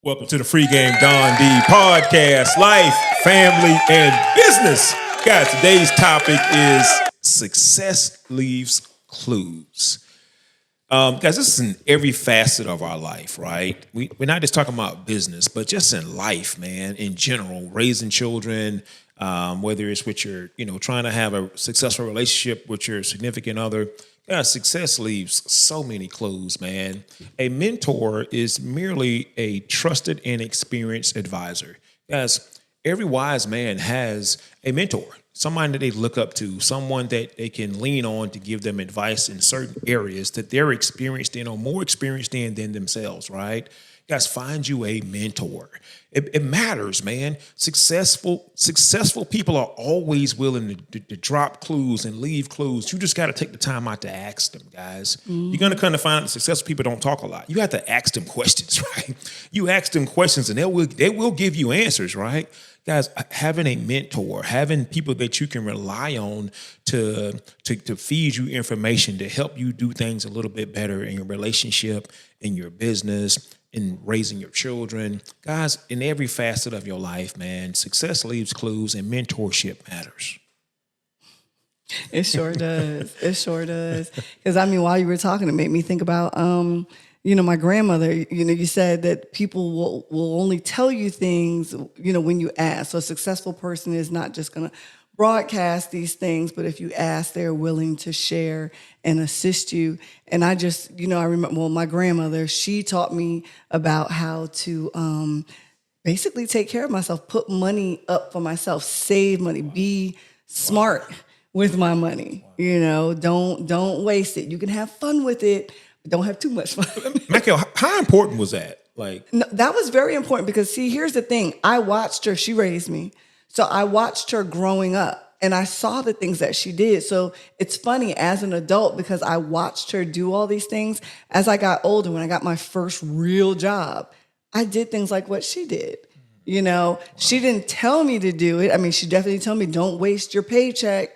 Welcome to the Free Game Don D podcast, life, family, and business. Guys, today's topic is success leaves clues. Guys, this is in every facet of our life, right? We're not just talking about business, but just in life, man, in general, raising children, whether it's with your, trying to have a successful relationship with your significant other. Guys, success leaves so many clues, man. A mentor is merely a trusted and experienced advisor. Guys, every wise man has a mentor, someone that they look up to, someone that they can lean on to give them advice in certain areas that they're experienced in or more experienced in than themselves, right? Guys, find you a mentor. It matters, man. Successful people are always willing to drop clues and leave clues. You just got to take the time out to ask them, guys. You're going to kind of find that successful people don't talk a lot. You have to ask them questions, right? You ask them questions and they will give you answers, right? Guys, having a mentor, having people that you can rely on to feed you information, to help you do things a little bit better in your relationship, in your business, in raising your children. Guys, in every facet of your life, man, success leaves clues and mentorship matters. It sure does. It sure does. Because, while you were talking, it made me think about, my grandmother. You said that people will only tell you things, when you ask. So a successful person is not just going to broadcast these things, but if you ask, they're willing to share and assist you. And I just, I remember, my grandmother, she taught me about how to basically take care of myself, put money up for myself, save money, be smart with my money. Don't waste it. You can have fun with it, but don't have too much fun. Michael, how important was that? No, that was very important because, see, here's the thing. I watched her. She raised me. So I watched her growing up and I saw the things that she did. So it's funny as an adult because I watched her do all these things. As I got older, when I got my first real job, I did things like what she did. She didn't tell me to do it. She definitely told me, don't waste your paycheck,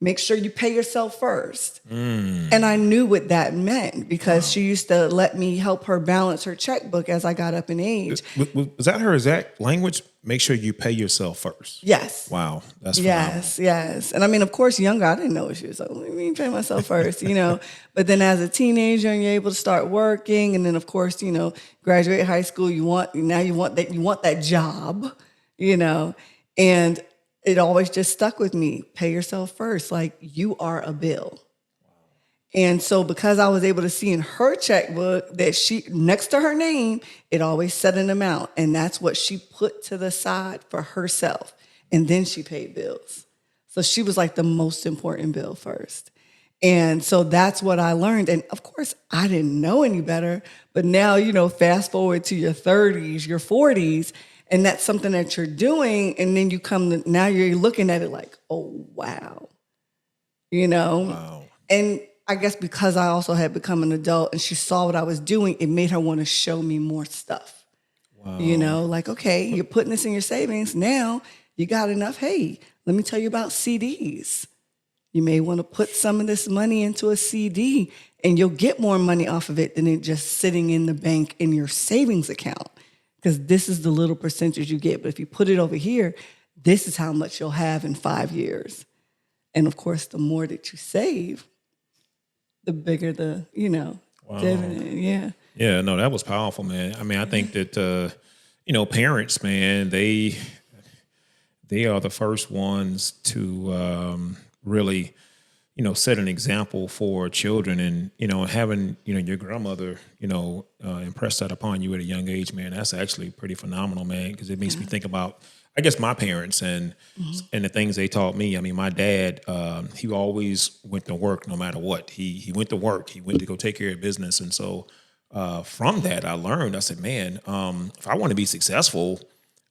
make sure you pay yourself first. And I knew what that meant because she used to let me help her balance her checkbook as I got up in age. Was that her exact language? Make sure you pay yourself first. Yes. Wow. That's phenomenal. Yes. And of course, younger, I didn't know what she was like. What do you mean pay myself first, But then as a teenager and you're able to start working and then of course, graduate high school, you want that job, and it always just stuck with me. Pay yourself first. Like you are a bill. And so because I was able to see in her checkbook that she, next to her name, it always said an amount. And that's what she put to the side for herself. And then she paid bills. So she was like the most important bill first. And so that's what I learned. And of course, I didn't know any better. But now, fast forward to your 30s, your 40s, and that's something that you're doing. And then now you're looking at it like, oh, wow. Wow. And I guess because I also had become an adult and she saw what I was doing, it made her want to show me more stuff. Wow. Like, okay, you're putting this in your savings. Now you got enough. Hey, let me tell you about CDs. You may want to put some of this money into a CD and you'll get more money off of it than it just sitting in the bank in your savings account. Because this is the little percentage you get. But if you put it over here, this is how much you'll have in 5 years. And of course, the more that you save, the bigger the, wow. dividend. Yeah. Yeah, no, that was powerful, man. I think that, parents, man, they are the first ones to really, set an example for children and, having, your grandmother, impress that upon you at a young age, man, that's actually pretty phenomenal, man, because it makes me think about, I guess, my parents and the things they taught me. My dad, he always went to work no matter what. He went to work. He went to go take care of business. And so from that, I learned, I said, man, if I want to be successful,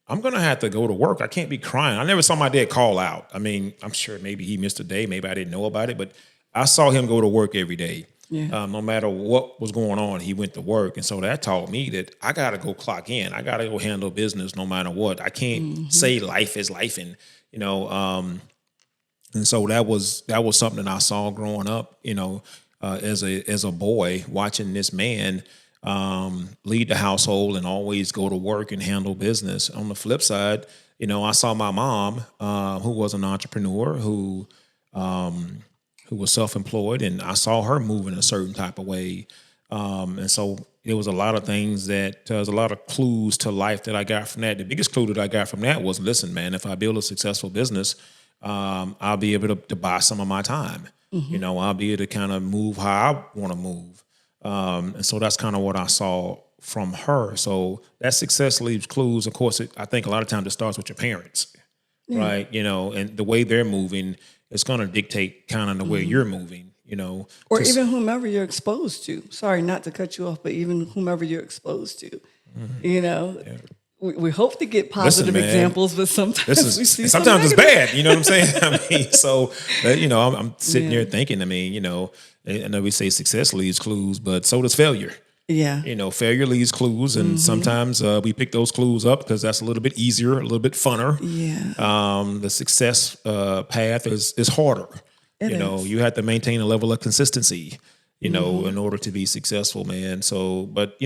I'm going to have to go to work. I can't be crying. I never saw my dad call out. I'm sure maybe he missed a day. Maybe I didn't know about it, but I saw him go to work every day. Yeah. No matter what was going on, he went to work. And so that taught me that I got to go clock in. I got to go handle business no matter what. I can't say life is life. And, and so that was something I saw growing up, as a boy watching this man lead the household and always go to work and handle business. On the flip side, I saw my mom, who was an entrepreneur, who was self-employed, and I saw her move in a certain type of way. And so there was a lot of things there's a lot of clues to life that I got from that. The biggest clue that I got from that was, listen, man, if I build a successful business, I'll be able to buy some of my time. I'll be able to kind of move how I want to move. And so that's kind of what I saw from her. So that success leaves clues. Of course, I think a lot of times it starts with your parents, right? And the way they're moving, it's going to dictate kind of the way you're moving, Or even whomever you're exposed to. Sorry, not to cut you off, but even whomever you're exposed to, We hope to get positive examples, but sometimes we see sometimes it's bad. You know what I'm saying? I mean, so I'm sitting here thinking. I mean, I know we say success leaves clues, but so does failure. Yeah. Failure leaves clues, and sometimes we pick those clues up because that's a little bit easier, a little bit funner. Yeah. The success path is harder. You have to maintain a level of consistency, in order to be successful, man. So, but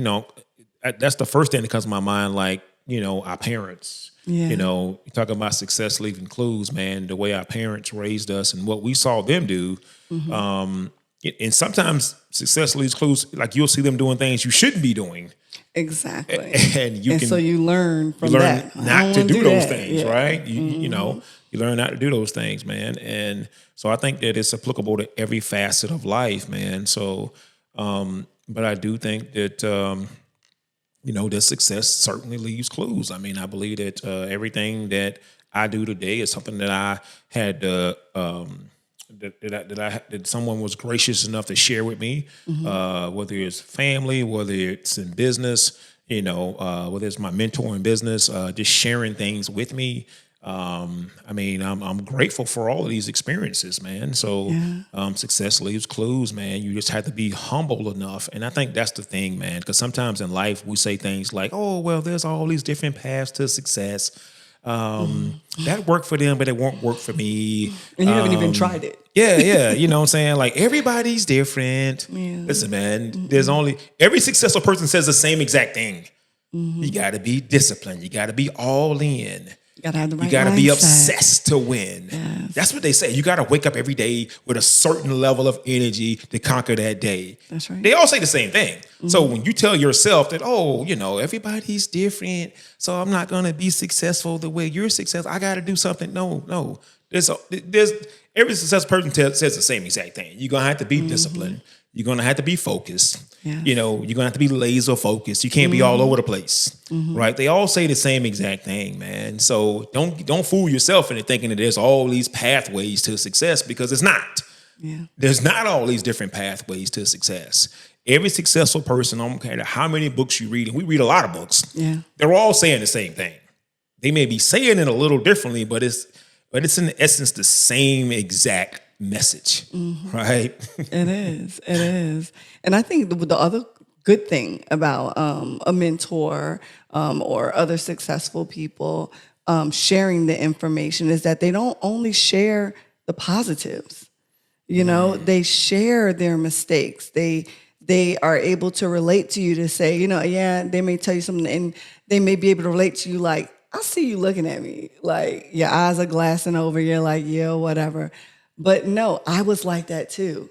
that's the first thing that comes to my mind, like. Our parents, you're talking about success leaving clues, man, the way our parents raised us and what we saw them do. And sometimes success leaves clues, like you'll see them doing things you shouldn't be doing. Exactly. And so you learn from that. Not to do those things, right? You learn not to do those things, man. And so I think that it's applicable to every facet of life, man. So, but I do think that, that success certainly leaves clues. I mean, I believe that everything that I do today is something that I had that someone was gracious enough to share with me, whether it's family, whether it's in business, whether it's my mentor in business, just sharing things with me. I mean, I'm grateful for all of these experiences, man. So success leaves clues, man. You just have to be humble enough. And I think that's the thing, man, because sometimes in life we say things like, oh, well, there's all these different paths to success. That worked for them, but it won't work for me. And you haven't even tried it. Yeah. You know what I'm saying? Like everybody's different. Yeah. Listen, man, there's every successful person says the same exact thing. You got to be disciplined. You got to be all in. You gotta have the right You gotta mindset. be obsessed to win. Yes. That's what they say. You gotta wake up every day with a certain level of energy to conquer that day. That's right. They all say the same thing. So when you tell yourself that, everybody's different, so I'm not gonna be successful the way you're successful, I gotta do something. No. There's every successful person says the same exact thing. You're gonna have to be disciplined. You're gonna have to be focused. Yes. You're gonna have to be laser focused. You can't be all over the place, right? They all say the same exact thing, man. So don't fool yourself into thinking that there's all these pathways to success, because it's not. Yeah. There's not all these different pathways to success. Every successful person, I don't care how many books you read, and we read a lot of books. Yeah. They're all saying the same thing. They may be saying it a little differently, but it's in essence the same exact message, right? It is. And I think the other good thing about a mentor or other successful people sharing the information is that they don't only share the positives. They share their mistakes. They are able to relate to you to say, they may tell you something, and they may be able to relate to you like, I see you looking at me, like your eyes are glassing over. You're like, yeah, whatever. But no, I was like that too.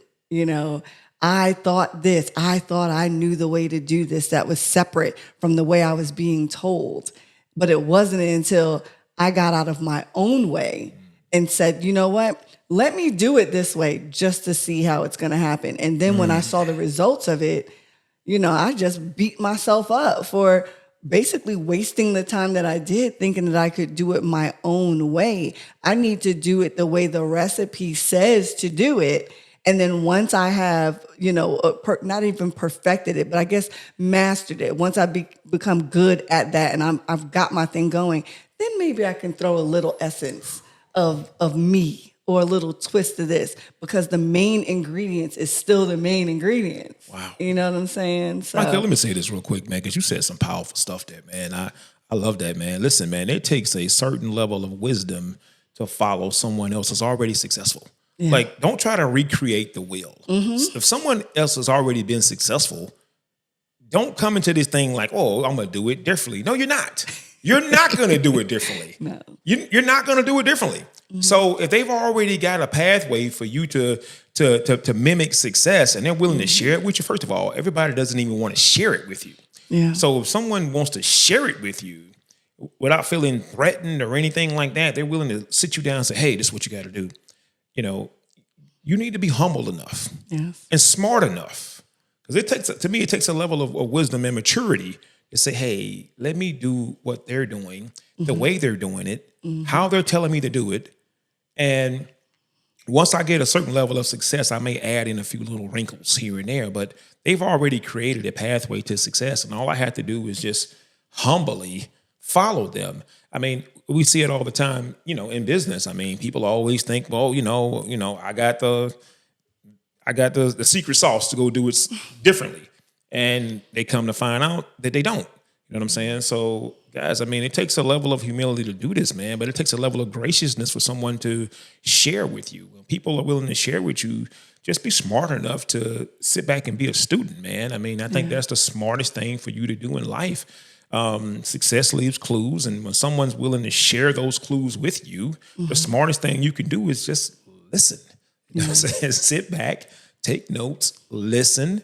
I thought this. I thought I knew the way to do this that was separate from the way I was being told. But it wasn't until I got out of my own way and said, you know what? Let me do it this way just to see how it's going to happen. And then when I saw the results of it, I just beat myself up for basically wasting the time that I did thinking that I could do it my own way. I need to do it the way the recipe says to do it. And then once I have, not even perfected it, but I guess mastered it, once I become good at that and I've got my thing going, then maybe I can throw a little essence of me or a little twist to this, because the main ingredients is still the main ingredients. Wow. You know what I'm saying? So, Michael, let me say this real quick, man, because you said some powerful stuff there, man. I love that, man. Listen, man, it takes a certain level of wisdom to follow someone else that's already successful. Yeah. Like, don't try to recreate the wheel. If someone else has already been successful, don't come into this thing like, oh, I'm going to do it differently. No, you're not. You're not going to do it differently. No. You're not going to do it differently. So if they've already got a pathway for you to mimic success and they're willing to share it with you, first of all, everybody doesn't even want to share it with you. Yeah. So if someone wants to share it with you without feeling threatened or anything like that, they're willing to sit you down and say, hey, this is what you got to do. You know, you need to be humble enough and smart enough. Because it takes a level of wisdom and maturity to say, hey, let me do what they're doing, the way they're doing it, how they're telling me to do it. And once I get a certain level of success, I may add in a few little wrinkles here and there, but they've already created a pathway to success. And all I have to do is just humbly follow them. I mean, we see it all the time, you know, in business. I mean, people always think, well, you know, I got the secret sauce to go do it differently. And they come to find out that they don't. You know what I'm saying? So, guys, I mean, it takes a level of humility to do this, man, but it takes a level of graciousness for someone to share with you. When people are willing to share with you, just be smart enough to sit back and be a student, man. I mean, I think that's the smartest thing for you to do in life. Success leaves clues. And when someone's willing to share those clues with you, the smartest thing you can do is just listen. You know what I'm saying? Sit back, take notes, listen,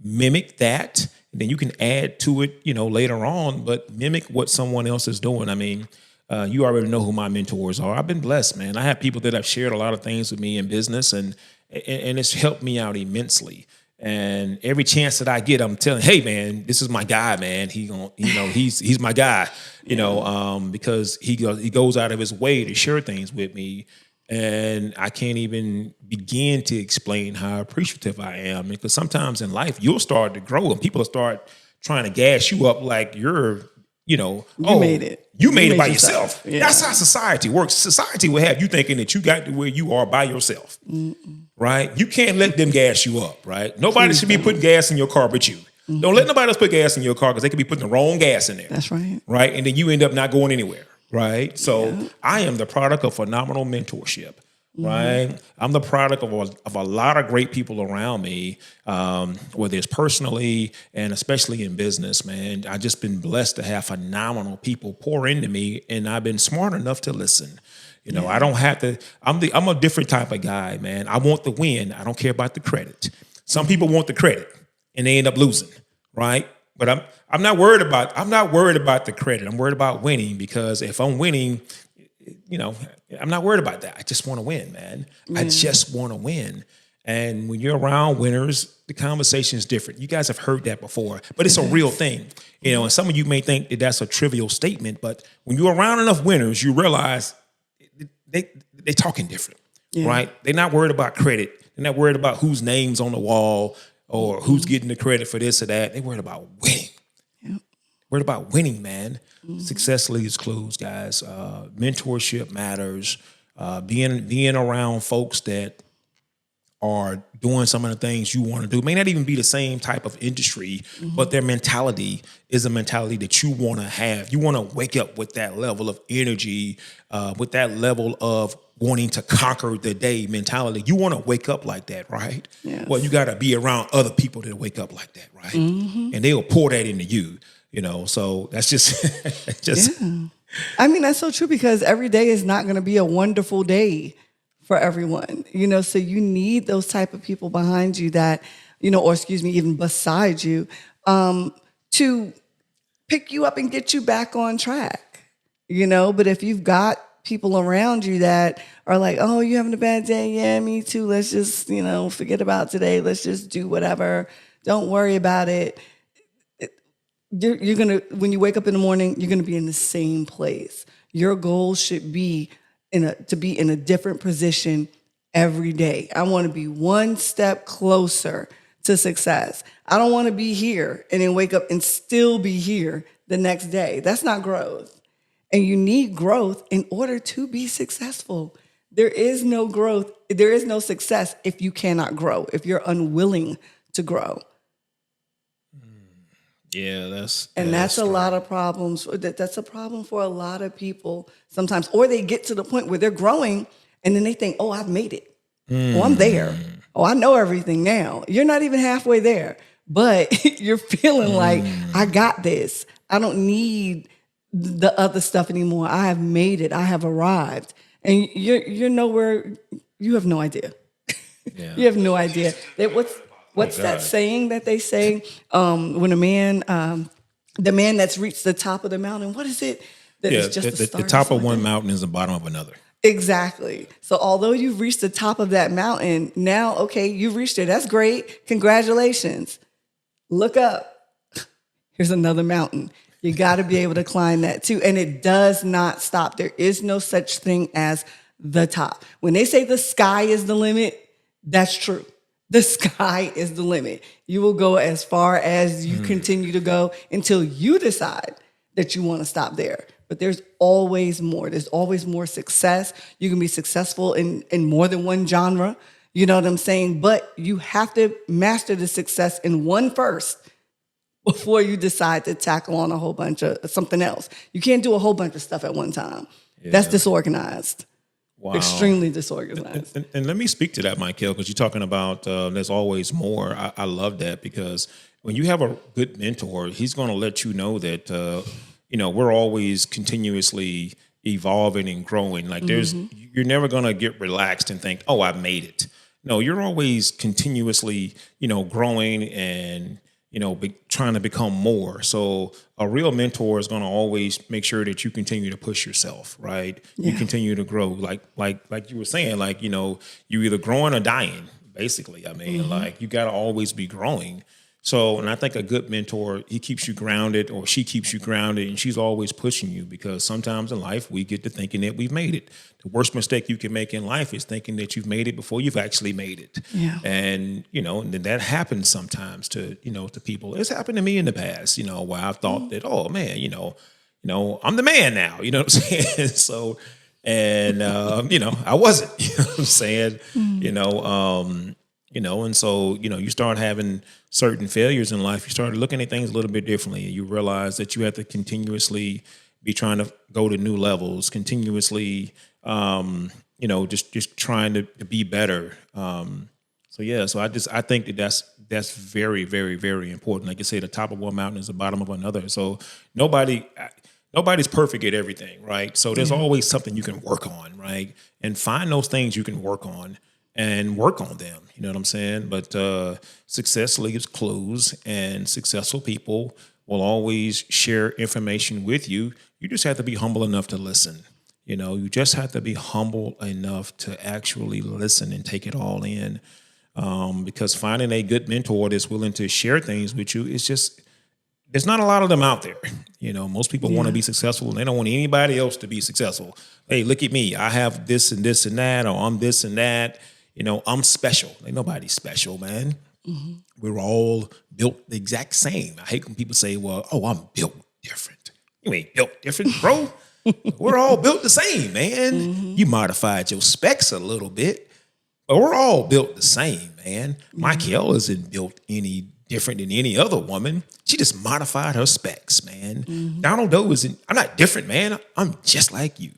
mimic that. Then you can add to it, you know, later on, but mimic what someone else is doing. I mean, you already know who my mentors are. I've been blessed, man. I have people that have shared a lot of things with me in business, and it's helped me out immensely. And every chance that I get, I'm telling, hey, man, this is my guy, man. He's my guy, because he goes out of his way to share things with me. And I can't even begin to explain how appreciative I am, because sometimes in life you'll start to grow and people will start trying to gas you up like you're, you made it. You made it by yourself. Yeah. That's how society works. Society will have you thinking that you got to where you are by yourself, right? You can't let them gas you up, right? Nobody should be putting gas in your car but you. Don't let nobody else put gas in your car because they could be putting the wrong gas in there. That's right. Right? And then you end up not going anywhere. Right. So I am the product of phenomenal mentorship. Right. I'm the product of a lot of great people around me, whether it's personally and especially in business, man. I've just been blessed to have phenomenal people pour into me, and I've been smart enough to listen. I don't have to. I'm a different type of guy, man. I want the win. I don't care about the credit. Some people want the credit and they end up losing. Right. But I'm not worried about the credit. I'm worried about winning, because if I'm winning, I'm not worried about that. I just want to win, man. I just want to win. And when you're around winners, the conversation is different. You guys have heard that before, but it's a real thing. And some of you may think that that's a trivial statement, but when you're around enough winners, you realize they're talking different, right? They're not worried about credit. They're not worried about whose name's on the wall or who's getting the credit for this or that. They're worried about winning. Yep. Worried about winning, man. Success leaves clues, guys. Mentorship matters. Being around folks that are doing some of the things you want to do may not even be the same type of industry, but their mentality is a mentality that you want to have. You want to wake up with that level of energy, with that level of wanting to conquer the day mentality. You want to wake up like that, right? Yes. Well, you got to be around other people that wake up like that, right? And they'll pour that into you, so that's just, Yeah. I mean, that's so true, because every day is not going to be a wonderful day for everyone, so you need those type of people behind you that, even beside you, to pick you up and get you back on track, but if you've got people around you that are like, oh, you having a bad day? Yeah, me too. Let's just, forget about today. Let's just do whatever. Don't worry about it. You're going to, when you wake up in the morning, you're going to be in the same place. Your goal should be to be in a different position every day. I want to be one step closer to success. I don't want to be here and then wake up and still be here the next day. That's not growth. And you need growth in order to be successful. There is no growth. There is no success if you cannot grow, if you're unwilling to grow. Yeah, that's a lot of problems. That's a problem for a lot of people sometimes. Or they get to the point where they're growing and then they think, oh, I've made it. Oh, I'm there. Oh, I know everything now. You're not even halfway there. but you're feeling like, I got this. I don't need the other stuff anymore. I have made it. I have arrived. And you're nowhere, you have no idea. Yeah. You have no idea. What's that saying that they say when a man, the man that's reached the top of the mountain, what is it? That Yeah, is just the top of one mountain is the bottom of another. Exactly. So although you've reached the top of that mountain, now, okay, you've reached it. That's great. Congratulations. Look up. Here's another mountain. You got to be able to climb that too. And it does not stop. There is no such thing as the top. When they say the sky is the limit, that's true. The sky is the limit. You will go as far as you continue to go until you decide that you want to stop there. But there's always more. There's always more success. You can be successful in more than one genre. You know what I'm saying? But you have to master the success in one first before you decide to tackle on a whole bunch of something else. You can't do a whole bunch of stuff at one time. Yeah. That's disorganized. Wow. Extremely disorganized. And let me speak to that, Michael, because you're talking about there's always more. I love that, because when you have a good mentor, he's going to let you know that, we're always continuously evolving and growing. Like you're never going to get relaxed and think, oh, I've made it. No, you're always continuously, growing and, trying to become more. So a real mentor is going to always make sure that you continue to push yourself, right? Yeah. You continue to grow, like you were saying, you either growing or dying, basically. I mean, you got to always be growing. So, and I think a good mentor, he keeps you grounded, or she keeps you grounded, and she's always pushing you, because sometimes in life we get to thinking that we've made it. The worst mistake you can make in life is thinking that you've made it before you've actually made it. Yeah. And, and then that happens sometimes to people. It's happened to me in the past, where I thought that, oh man, I'm the man now, you know what I'm saying? So, and, I wasn't, you know what I'm saying? And so, you start having certain failures in life. You start looking at things a little bit differently. You realize that you have to continuously be trying to go to new levels, continuously, just trying to be better. So I think that's very, very, very important. Like you say, the top of one mountain is the bottom of another. So nobody's perfect at everything, right? So there's always something you can work on, right? And find those things you can work on and work on them. You know what I'm saying? But success leaves clues, and successful people will always share information with you. You just have to be humble enough to listen. You just have to be humble enough to actually listen and take it all in. Because finding a good mentor that's willing to share things with you is just, there's not a lot of them out there. Most people want to be successful, and they don't want anybody else to be successful. Hey, look at me. I have this and this and that, or I'm this and that. I'm special. Ain't nobody special, man. Mm-hmm. We're all built the exact same. I hate when people say, well, oh, I'm built different. You ain't built different, bro. We're all built the same, man. Mm-hmm. You modified your specs a little bit, but we're all built the same, man. Mm-hmm. Michael isn't built any different than any other woman. She just modified her specs, man. Mm-hmm. Donald Doe I'm not different, man. I'm just like you.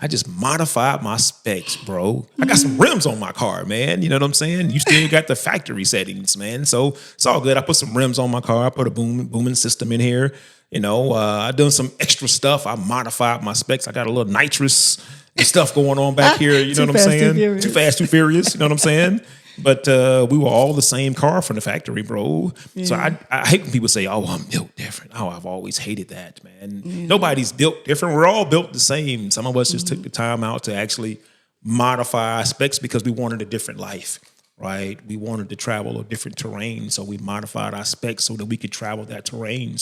I just modified my specs, bro. I got some rims on my car, man. You know what I'm saying? You still got the factory settings, man. So it's all good. I put some rims on my car. I put a booming system in here. I done some extra stuff. I modified my specs. I got a little nitrous and stuff going on back here. You know what I'm saying? Too fast, too furious. You know what I'm saying? But we were all the same car from the factory, bro. Yeah. So I hate when people say, oh, I'm built different. Oh, I've always hated that, man. Yeah. Nobody's built different. We're all built the same. Some of us just took the time out to actually modify our specs because we wanted a different life, right? We wanted to travel a different terrain. So we modified our specs so that we could travel that terrain.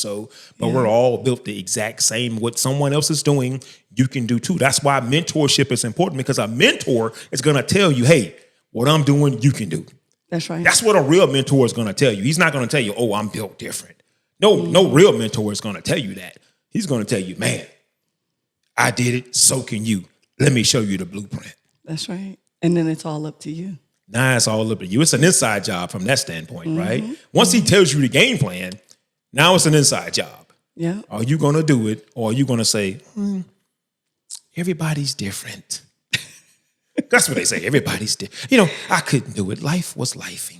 But we're all built the exact same. What someone else is doing, you can do too. That's why mentorship is important, because a mentor is going to tell you, hey, what I'm doing, you can do. That's right. That's what a real mentor is going to tell you. He's not going to tell you, oh, I'm built different. No real mentor is going to tell you that. He's going to tell you, man, I did it, so can you. Let me show you the blueprint. That's right. And then it's all up to you. Nah, it's all up to you. It's an inside job from that standpoint, right? Once he tells you the game plan, now it's an inside job. Yeah. Are you going to do it, or are you going to say, everybody's different? That's what they say. Everybody's different. I couldn't do it. Life was lifing.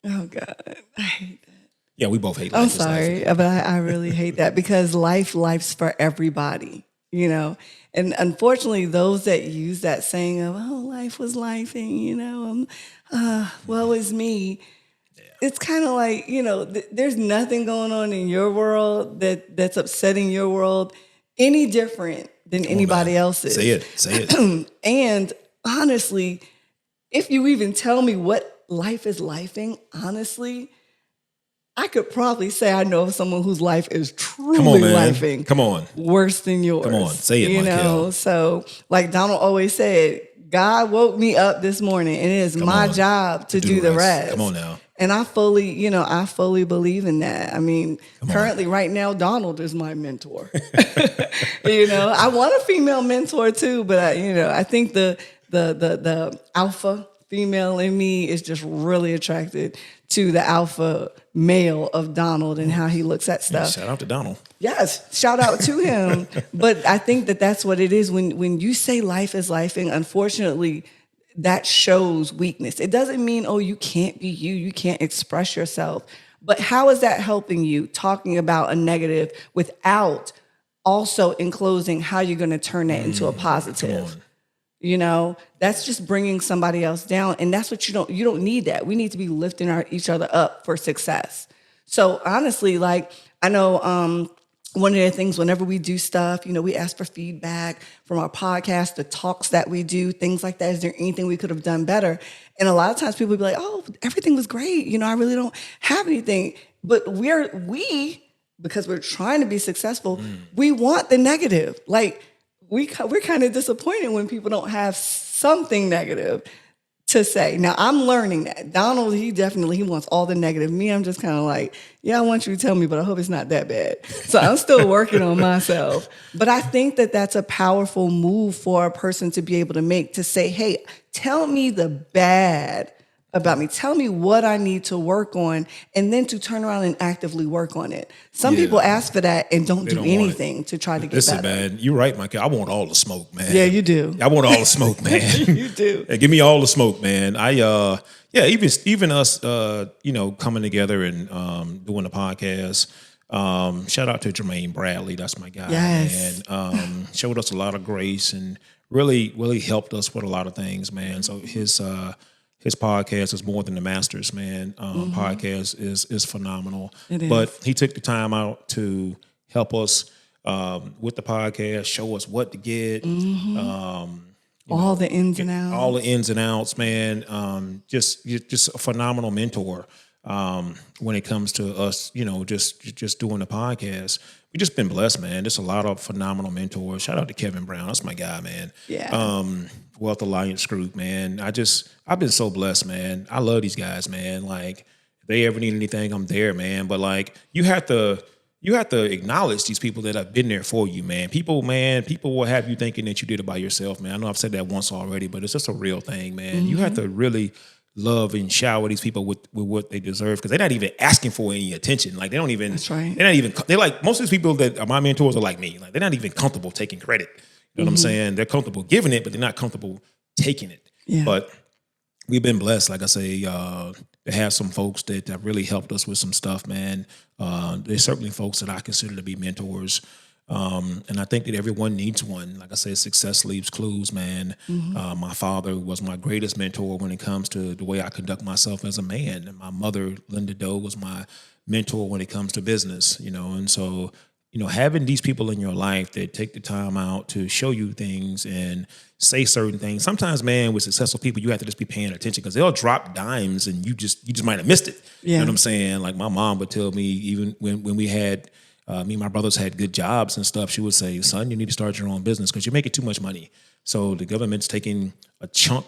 Oh, God. I hate that. Yeah, we both hate life I'm is life. sorry, but I really hate that because life's for everybody, you know. And unfortunately, those that use that saying of "oh, life was life," and woe is me. It's kind of like, there's nothing going on in your world that's upsetting your world any different than anybody else's. Say it. And honestly, if you even tell me what life is lifing, honestly, I could probably say I know of someone whose life is truly lifing. Come on. Worse than yours. Come on. Say it, Michael. So like Donald always said, God woke me up this morning and it is my job to do the rest. Come on now. And I fully believe in that. I mean, currently right now, Donald is my mentor. I want a female mentor too, but I think the alpha female in me is just really attracted to the alpha male of Donald and how he looks at stuff. Shout out to Donald. Yes, shout out to him. But I think that's what it is. When you say life is life, and unfortunately, that shows weakness. It doesn't mean, you can't be you can't express yourself. But how is that helping you talking about a negative without also enclosing how you're going to turn that into a positive? That's just bringing somebody else down. And that's what you don't need that. We need to be lifting each other up for success. So honestly, like I know, one of the things whenever we do stuff, we ask for feedback from our podcast, the talks that we do, things like that. Is there anything we could have done better? And a lot of times people will be like, oh, everything was great. I really don't have anything. But because we're trying to be successful, we want the negative. Like we're kind of disappointed when people don't have something negative to say. Now I'm learning that. Donald, he wants all the negative. Me, I'm just kind of like, yeah, I want you to tell me, but I hope it's not that bad. So I'm still working on myself. But I think that's a powerful move for a person to be able to make, to say, hey, tell me the bad about me. Tell me what I need to work on, and then to turn around and actively work on it. Some people ask for that and don't do anything to try to get Listen, better. man, you're right, Michael. I want all the smoke, man. Yeah, you do. I want all the smoke, man. You do. Hey, give me all the smoke, man. Even us, coming together and doing the podcast. Shout out to Jermaine Bradley. That's my guy. Yes. And showed us a lot of grace and really helped us with a lot of things, man. So his podcast is More Than the Masters, man. Podcast is phenomenal. But he took the time out to help us with the podcast, show us what to get. All the ins and outs. All the ins and outs, man. Just a phenomenal mentor when it comes to us, just doing the podcast. We've just been blessed, man. Just a lot of phenomenal mentors. Shout out to Kevin Brown. That's my guy, man. Yeah. Wealth Alliance Group, man. I've been so blessed, man. I love these guys, man. Like, if they ever need anything, I'm there, man. But like, you have to acknowledge these people that have been there for you, man. People will have you thinking that you did it by yourself, man. I know I've said that once already, but it's just a real thing, man. You have to really love and shower these people with what they deserve, because they're not even asking for any attention. Like, they don't even. That's right. They're like, most of these people that are my mentors are like me. Like, they're not even comfortable taking credit. You know what I'm saying? They're comfortable giving it, but they're not comfortable taking it. Yeah. But we've been blessed, like I say, to have some folks that have really helped us with some stuff, man. There's certainly folks that I consider to be mentors. And I think that everyone needs one. Like I said, success leaves clues, man. My father was my greatest mentor when it comes to the way I conduct myself as a man. And my mother, Linda Doe, was my mentor when it comes to business, and so, having these people in your life that take the time out to show you things and say certain things. Sometimes, man, with successful people, you have to just be paying attention, because they'll drop dimes and you just might have missed it. Yeah. You know what I'm saying? Like, my mom would tell me, even when we had, me and my brothers had good jobs and stuff, she would say, son, you need to start your own business because you're making too much money. So the government's taking a chunk,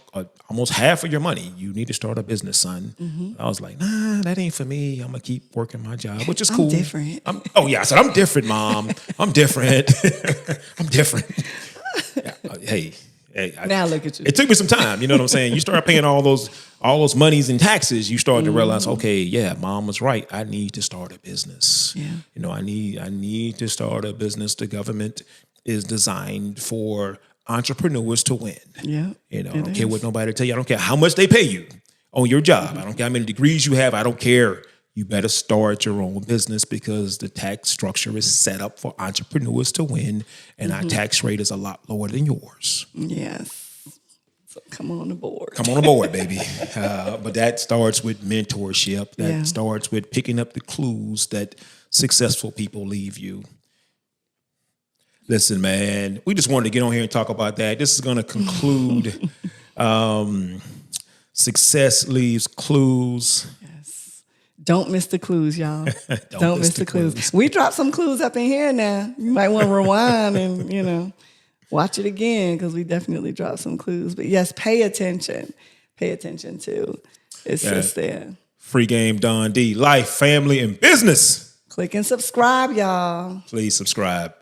almost half of your money. You need to start a business, son. I was like, nah, that ain't for me. I'm going to keep working my job, which is cool. I'm different. I said, I'm different, Mom. I'm different. I'm different. Hey, now look at you. It took me some time. You know what I'm saying? You start paying all those monies and taxes. You start to realize, okay, yeah, Mom was right. I need to start a business. Yeah. I need to start a business. The government is designed for entrepreneurs to win. Yeah. I don't care what nobody tell you. I don't care how much they pay you on your job. I don't care how many degrees you have. I don't care. you better start your own business because the tax structure is set up for entrepreneurs to win, and our tax rate is a lot lower than yours. Yes. So come on aboard. Come on aboard, baby. But that starts with mentorship. That starts with picking up the clues that successful people leave you. Listen, man, we just wanted to get on here and talk about that. This is going to conclude Success Leaves Clues. Yes. Don't miss the clues, y'all. Don't miss the clues. We dropped some clues up in here now. You might want to rewind and, watch it again because we definitely dropped some clues. But yes, pay attention. Pay attention to it's just there. Free Game Don D. Life, family, and business. Click and subscribe, y'all. Please subscribe.